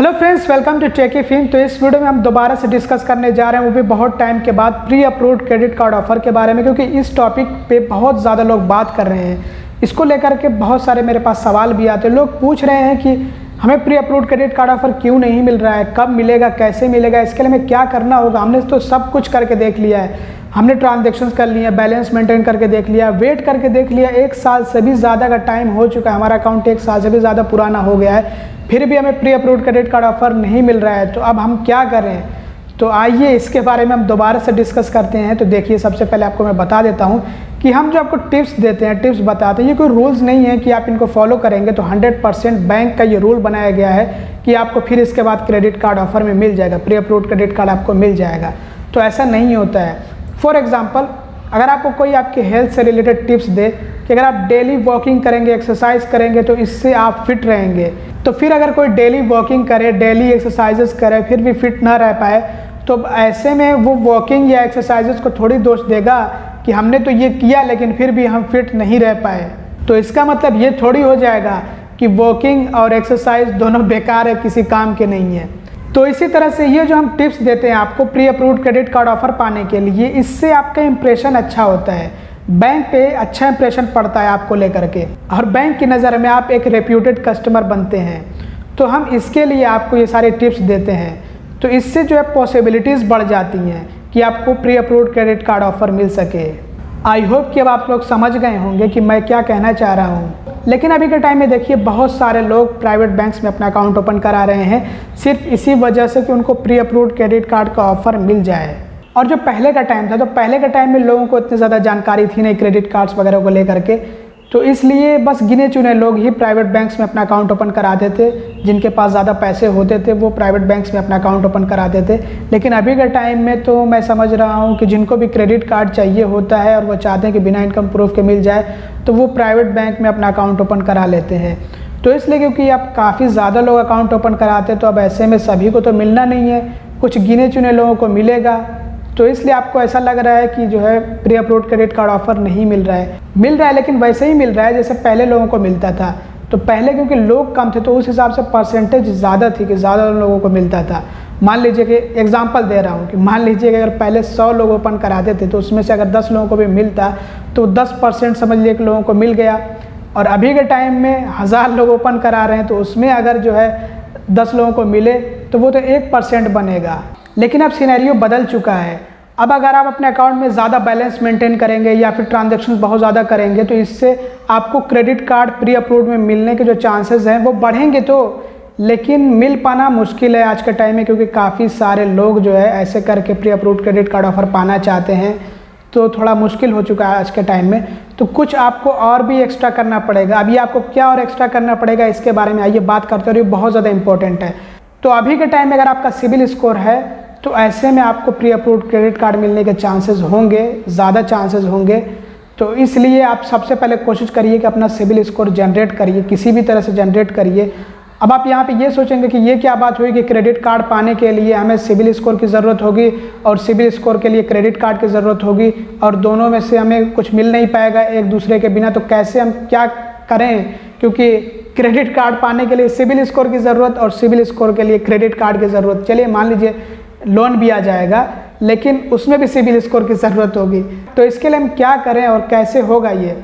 Hello friends, welcome to Techie Film. तो इस video में हम दोबारा से डिस्कस करने जा रहे हैं, वो भी बहुत टाइम के बाद, pre approved credit card offer के बारे में, क्योंकि इस टॉपिक पे बहुत ज़्यादा लोग बात कर रहे हैं। इसको लेकर के बहुत सारे मेरे पास सवाल भी आते हैं। लोग पूछ रहे हैं कि हमें pre approved credit card offer क्यों नहीं मिल रहा है, कब मिलेगा, कैसे मिलेगा, इसके लिए हमें क्या करना होगा। हमने तो सब कुछ करके देख लिया है, हमने ट्रांजेक्शंस कर लिए, बैलेंस मेंटेन करके देख लिया, वेट करके देख लिया। 1 साल से भी ज़्यादा का टाइम हो चुका है, हमारा अकाउंट 1 साल से भी ज़्यादा पुराना हो गया है, फिर भी हमें pre approved credit card offer नहीं मिल रहा है। तो अब हम क्या करें? तो आइए इसके बारे में हम दोबारा से डिस्कस करते हैं। तो देखिए, सबसे पहले आपको मैं बता देता हूं कि हम जो आपको टिप्स देते हैं, टिप्स बताते हैं, ये कोई रूल्स नहीं है कि आप इनको फॉलो करेंगे तो 100% बैंक का ये रूल बनाया गया है कि आपको फिर इसके बाद क्रेडिट कार्ड ऑफर में मिल जाएगा, प्री अप्रूव्ड क्रेडिट कार्ड आपको मिल जाएगा। तो ऐसा नहीं होता है। फॉर एग्जाम्पल, अगर आपको कोई आपके हेल्थ से रिलेटेड टिप्स दे कि अगर आप डेली वॉकिंग करेंगे, एक्सरसाइज करेंगे तो इससे आप फिट रहेंगे, तो फिर अगर कोई डेली वॉकिंग करे, डेली एक्सरसाइजेस करे, फिर भी फिट ना रह पाए, तो ऐसे में वो वॉकिंग या एक्सरसाइजेस को थोड़ी दोष देगा कि हमने तो ये किया लेकिन फिर भी हम फिट नहीं रह पाए। तो इसका मतलब ये थोड़ी हो जाएगा कि वॉकिंग और एक्सरसाइज दोनों बेकार है, किसी काम के नहीं है। तो इसी तरह से ये जो हम टिप्स देते हैं आपको pre approved credit card offer पाने के लिए, इससे आपका इंप्रेशन अच्छा होता है, बैंक पे अच्छा इंप्रेशन पड़ता है आपको लेकर के, और बैंक की नज़र में आप एक रेप्यूटेड कस्टमर बनते हैं। तो हम इसके लिए आपको ये सारे टिप्स देते हैं। तो इससे जो है पॉसिबिलिटीज़ बढ़ जाती हैं कि आपको pre approved credit card offer मिल सके। आई होप कि अब आप लोग समझ गए होंगे कि मैं क्या कहना चाह रहा हूँ। लेकिन अभी के टाइम में देखिए, बहुत सारे लोग प्राइवेट बैंक्स में अपना अकाउंट ओपन करा रहे हैं सिर्फ इसी वजह से कि उनको प्री अप्रूव्ड क्रेडिट कार्ड का ऑफर मिल जाए। और जो पहले का टाइम था, तो पहले के टाइम में लोगों को इतनी ज़्यादा जानकारी थी नहीं क्रेडिट कार्ड्स वगैरह को लेकर के, तो इसलिए बस गिने चुने लोग ही प्राइवेट बैंक्स में अपना अकाउंट ओपन कराते थे। जिनके पास ज़्यादा पैसे होते थे वो प्राइवेट बैंक्स में अपना अकाउंट ओपन कराते थे। लेकिन अभी के टाइम में तो मैं समझ रहा हूँ कि जिनको भी क्रेडिट कार्ड चाहिए होता है और वो चाहते हैं कि बिना इनकम प्रूफ के मिल जाए, तो वो प्राइवेट बैंक में अपना अकाउंट ओपन करा लेते हैं। तो इसलिए क्योंकि अब काफ़ी ज़्यादा लोग अकाउंट ओपन कराते हैं, तो अब ऐसे में सभी को तो मिलना नहीं है, कुछ गिने चुने लोगों को मिलेगा। तो इसलिए आपको ऐसा लग रहा है कि जो है pre approved credit card offer नहीं मिल रहा है, लेकिन वैसे ही मिल रहा है जैसे पहले लोगों को मिलता था। तो पहले क्योंकि लोग कम थे तो उस हिसाब से परसेंटेज ज़्यादा थी कि ज़्यादा लोगों को मिलता था। मान लीजिए कि एग्जांपल दे रहा हूँ कि मान लीजिए कि अगर पहले 100 लोग ओपन कराते थे तो उसमें से अगर 10 लोगों को भी मिलता तो 10% समझ लीजिए कि लोगों को मिल गया। और अभी के टाइम में 1000 लोग ओपन करा रहे हैं, तो उसमें अगर जो है 10 लोगों को मिले तो वो तो 1% बनेगा। लेकिन अब सिनेरियो बदल चुका है। अब अगर आप अपने अकाउंट में ज़्यादा बैलेंस मेंटेन करेंगे या फिर ट्रांजैक्शंस बहुत ज़्यादा करेंगे, तो इससे आपको क्रेडिट कार्ड प्री अप्रूव्ड में मिलने के जो चांसेस हैं वो बढ़ेंगे। तो लेकिन मिल पाना मुश्किल है आज के टाइम में, क्योंकि काफ़ी सारे लोग जो है ऐसे करके pre approved credit card offer पाना चाहते हैं। तो थोड़ा मुश्किल हो चुका है आज के टाइम में। तो कुछ आपको और भी एक्स्ट्रा करना पड़ेगा। अभी आपको क्या और एक्स्ट्रा करना पड़ेगा इसके बारे में आइए बात करते हैं, और ये बहुत ज़्यादा इंपॉर्टेंट है। तो अभी के टाइम में अगर आपका सिबिल स्कोर है तो ऐसे में आपको प्री अप्रूव्ड क्रेडिट कार्ड मिलने के चांसेस होंगे, ज़्यादा चांसेस होंगे। तो इसलिए आप सबसे पहले कोशिश करिए कि अपना सिबिल स्कोर जनरेट करिए, किसी भी तरह से जनरेट करिए। अब आप यहाँ पे ये सोचेंगे कि ये क्या बात हुई कि क्रेडिट कार्ड पाने के लिए हमें सिबिल स्कोर की ज़रूरत होगी और सिबिल स्कोर के लिए क्रेडिट कार्ड की ज़रूरत होगी, और दोनों में से हमें कुछ मिल नहीं पाएगा एक दूसरे के बिना। तो कैसे हम क्या करें, क्योंकि क्रेडिट कार्ड पाने के लिए सिबिल स्कोर की ज़रूरत और सिबिल स्कोर के लिए क्रेडिट कार्ड की ज़रूरत। चलिए मान लीजिए लोन भी आ जाएगा, लेकिन उसमें भी सिबिल स्कोर की ज़रूरत होगी। तो इसके लिए हम क्या करें और कैसे होगा ये?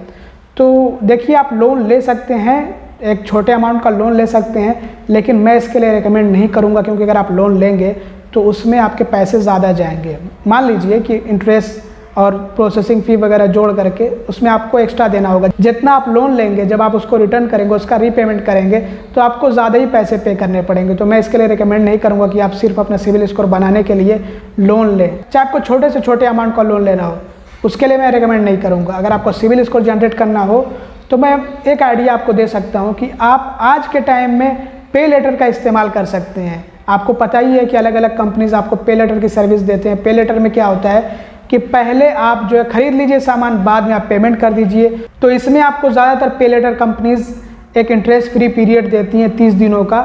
तो देखिए, आप लोन ले सकते हैं, एक छोटे अमाउंट का लोन ले सकते हैं, लेकिन मैं इसके लिए रेकमेंड नहीं करूंगा, क्योंकि अगर आप लोन लेंगे तो उसमें आपके पैसे ज़्यादा जाएंगे। मान लीजिए कि इंटरेस्ट और प्रोसेसिंग फ़ी वगैरह जोड़ करके उसमें आपको एक्स्ट्रा देना होगा। जितना आप लोन लेंगे, जब आप उसको रिटर्न करेंगे, उसका रीपेमेंट करेंगे, तो आपको ज़्यादा ही पैसे पे करने पड़ेंगे। तो मैं इसके लिए रिकमेंड नहीं करूँगा कि आप सिर्फ अपना सिबिल स्कोर बनाने के लिए लोन लें। चाहे आपको छोटे से छोटे अमाउंट का लोन लेना हो, उसके लिए मैं रिकमेंड नहीं करूँगा। अगर आपको सिबिल स्कोर जनरेट करना हो तो मैं एक आइडिया आपको दे सकता हूँ कि आप आज के टाइम में पे लेटर का इस्तेमाल कर सकते हैं। आपको पता ही है कि अलग अलग कंपनीज आपको पे लेटर की सर्विस देते हैं। पे लेटर में क्या होता है कि पहले आप जो है खरीद लीजिए सामान, बाद में आप पेमेंट कर दीजिए। तो इसमें आपको ज़्यादातर पे लेटर कंपनीज एक इंटरेस्ट फ्री पीरियड देती हैं 30 दिनों का।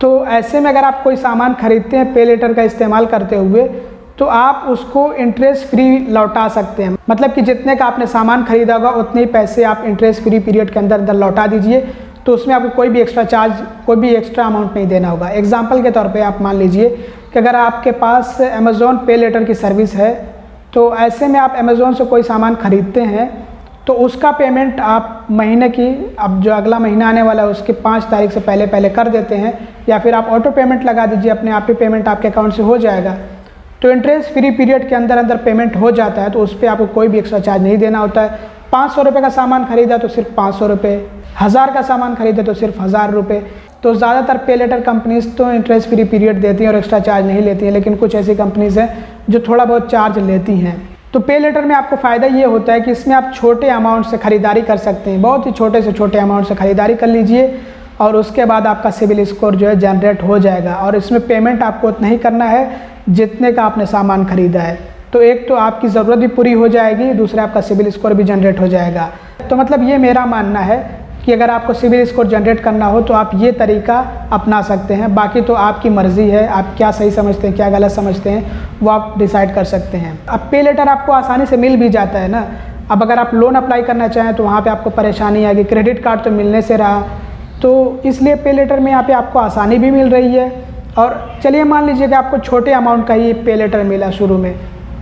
तो ऐसे में अगर आप कोई सामान खरीदते हैं पे लेटर का इस्तेमाल करते हुए, तो आप उसको इंटरेस्ट फ्री लौटा सकते हैं। मतलब कि जितने का आपने सामान खरीदा होगा उतने ही पैसे आप इंटरेस्ट फ्री पीरियड के अंदर लौटा दीजिए। तो उसमें आपको कोई भी एक्स्ट्रा चार्ज, कोई भी एक्स्ट्रा अमाउंट नहीं देना होगा। एग्जाम्पल के तौर पे आप मान लीजिए कि अगर आपके पास अमेज़ॉन पे लेटर की सर्विस है, तो ऐसे में आप अमेज़ॉन से कोई सामान ख़रीदते हैं तो उसका पेमेंट आप महीने की, अब जो अगला महीना आने वाला है उसके 5 तारीख से पहले कर देते हैं, या फिर आप ऑटो पेमेंट लगा दीजिए, अपने आप ही पेमेंट आपके अकाउंट से हो जाएगा। तो इंटरेस्ट फ्री पीरियड के अंदर पेमेंट हो जाता है, तो उस पर आपको कोई भी एक्स्ट्रा चार्ज नहीं देना होता है। 500 रुपये का सामान खरीदा तो सिर्फ 500 रुपये, 1000 का सामान खरीदा तो सिर्फ 1000 रुपये। तो ज़्यादातर पे लेटर कंपनीज तो इंटरेस्ट फ्री पीरियड देती हैं और एक्स्ट्रा चार्ज नहीं लेती हैं, लेकिन कुछ ऐसी कंपनीज़ हैं जो थोड़ा बहुत चार्ज लेती हैं। तो पे लेटर में आपको फ़ायदा ये होता है कि इसमें आप छोटे अमाउंट से ख़रीदारी कर सकते हैं, बहुत ही छोटे से छोटे अमाउंट से ख़रीदारी कर लीजिए और उसके बाद आपका सिविल स्कोर जो है जनरेट हो जाएगा। और इसमें पेमेंट आपको उतना ही करना है जितने का आपने सामान ख़रीदा है। तो एक तो आपकी ज़रूरत भी पूरी हो जाएगी, दूसरा आपका सिविल स्कोर भी जनरेट हो जाएगा। तो मतलब ये मेरा मानना है कि अगर आपको सिविल स्कोर जनरेट करना हो तो आप ये तरीका अपना सकते हैं। बाकी तो आपकी मर्ज़ी है, आप क्या सही समझते हैं क्या गलत समझते हैं वो आप डिसाइड कर सकते हैं। अब पे लेटर आपको आसानी से मिल भी जाता है ना। अब अगर आप लोन अप्लाई करना चाहें तो वहाँ पे आपको परेशानी आएगी, क्रेडिट कार्ड तो मिलने से रहा, तो इसलिए पे लेटर में यहाँ पे आपको आसानी भी मिल रही है। और चलिए मान लीजिए कि आपको छोटे अमाउंट का ही पे लेटर मिला शुरू में,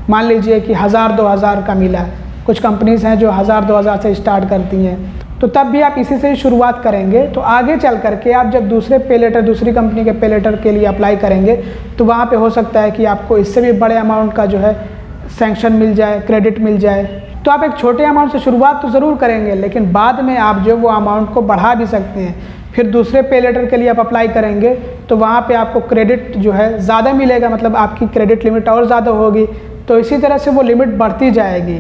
मान लीजिए कि 1000-2000 का मिला। कुछ कंपनीज़ हैं जो 1000-2000 से स्टार्ट करती हैं, तो तब भी आप इसी से ही शुरुआत करेंगे। तो आगे चल करके आप जब दूसरे पे लेटर, दूसरी कंपनी के पे लेटर के लिए अप्लाई करेंगे तो वहाँ पे हो सकता है कि आपको इससे भी बड़े अमाउंट का जो है सैंक्शन मिल जाए, क्रेडिट मिल जाए। तो आप एक छोटे अमाउंट से शुरुआत तो ज़रूर करेंगे, लेकिन बाद में आप जो वो अमाउंट को बढ़ा भी सकते हैं। फिर दूसरे पे लेटर के लिए आप अप्लाई करेंगे तो वहाँ पे आपको क्रेडिट जो है ज़्यादा मिलेगा, मतलब आपकी क्रेडिट लिमिट और ज़्यादा होगी। तो इसी तरह से वो लिमिट बढ़ती जाएगी,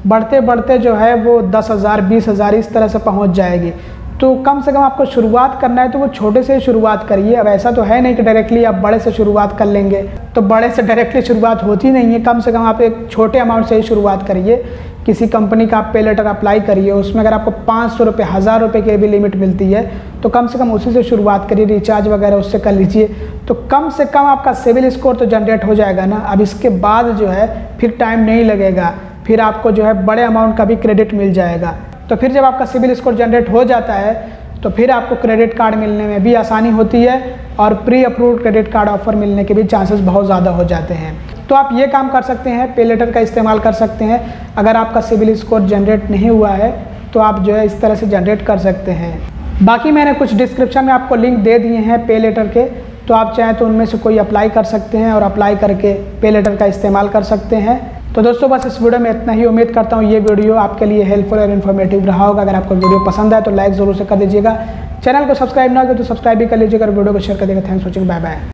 बढ़ते बढ़ते जो है वो 10,000, 20,000 इस तरह से पहुंच जाएगी। तो कम से कम आपको शुरुआत करना है तो वो छोटे से ही शुरुआत करिए। अब ऐसा तो है नहीं कि डायरेक्टली आप बड़े से शुरुआत कर लेंगे, तो बड़े से डायरेक्टली शुरुआत होती नहीं है। कम से कम आप एक छोटे अमाउंट से ही शुरुआत करिए। किसी कंपनी का आप पे लेटर अप्लाई करिए, उसमें अगर आपको 500 रुपये, 1000 रुपये की भी लिमिट मिलती है तो कम से कम उसी से शुरुआत करिए, रिचार्ज वगैरह उससे कर लीजिए। तो कम से कम आपका सिविल स्कोर तो जनरेट हो जाएगा ना। अब इसके बाद जो है फिर टाइम नहीं लगेगा, फिर आपको जो है बड़े अमाउंट का भी क्रेडिट मिल जाएगा। तो फिर जब आपका सिविल स्कोर जनरेट हो जाता है तो फिर आपको क्रेडिट कार्ड मिलने में भी आसानी होती है और pre approved credit card offer मिलने के भी चांसेस बहुत ज़्यादा हो जाते हैं। तो आप ये काम कर सकते हैं, पे लेटर का इस्तेमाल कर सकते हैं। अगर आपका सिविल स्कोर जनरेट नहीं हुआ है तो आप जो है इस तरह से जनरेट कर सकते हैं। बाकी मैंने कुछ डिस्क्रिप्शन में आपको लिंक दे दिए हैं पे लेटर के, तो आप चाहें तो उनमें से कोई अप्लाई कर सकते हैं और अप्लाई करके पे लेटर का इस्तेमाल कर सकते हैं। तो दोस्तों बस इस वीडियो में इतना ही। उम्मीद करता हूँ ये वीडियो आपके लिए हेल्पफुल और इन्फॉर्मेटिव रहा होगा। अगर आपको वीडियो पसंद आए तो लाइक ज़रूर से कर दीजिएगा। चैनल को सब्सक्राइब ना हो तो सब्सक्राइब भी कर लीजिएगा और वीडियो को शेयर कर देगा। Thanks for watching, bye bye.